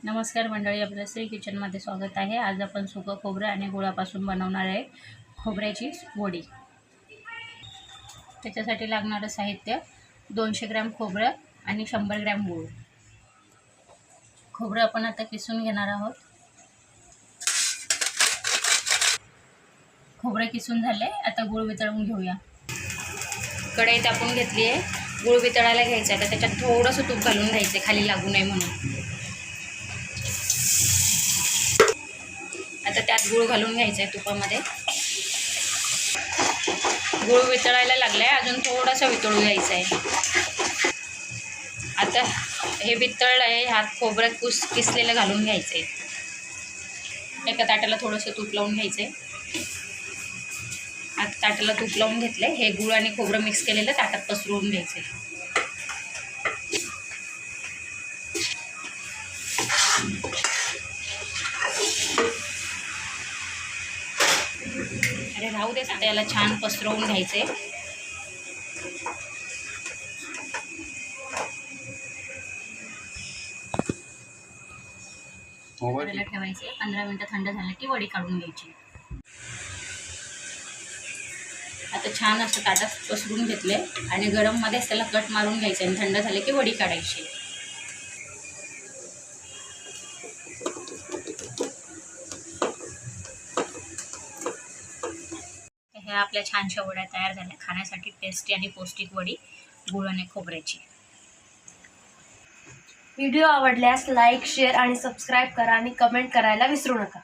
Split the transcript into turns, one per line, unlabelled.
नमस्कार मंडळी, आपल्या श्री किचनमध्ये स्वागत आहे। आज आपण सुकं खोबरं आणि गुळापासून बनवणार आहे खोबऱ्याची वडी। त्याच्यासाठी लागणारं साहित्य 200 ग्रॅम खोबरं आणि 100 ग्रॅम गूळ। खोबरं आपण आता किसून घेणार आहोत। खोबरं किसून झाले, आता गूळ वितळून घेऊया। कढई तापून घेतली आहे, गूळ वितळायला घ्यायचा आहे। तर त्याच्यात थोडंसं तूप घालून घ्यायचं खाली लागू नये म्हणून। आता त्यात गूळ घालून घ्यायचा आहे तुपामध्ये। गूळ वितळायला लागलाय, अजून थोडासा वितळू घ्यायचा आहे। आता हे वितळलं आहे, ह्यात खोबऱ्यात किसलेलं घालून घ्यायचं आहे। एका ताटाला थोडंसं तूप लावून घ्यायचं आहे। आता ताटाला तूप लावून घेतलंय, हे गूळ आणि खोबरं मिक्स केलेलं ताटात पसरवून घ्यायचं आहे। अरे राहू दे, आता याला छान पसरवून घ्यायचे। ठेवायचे 15 मिनिटं, थंड झालं की वडी काढून घ्यायची। आता छान असं ताटात पसरून घेतले आणि गरम मध्येच त्याला कट मारून घ्यायचे आणि थंड झाले की वडी काढायची। ह्या आपल्या छानशा वड्या तयार झाल्या, खाण्यासाठी टेस्टी आणि पौष्टिक वडी गूळ आणि खोबऱ्याची।
व्हिडिओ आवडल्यास लाईक, शेअर आणि सबस्क्राईब करा आणि कमेंट करायला विसरू नका।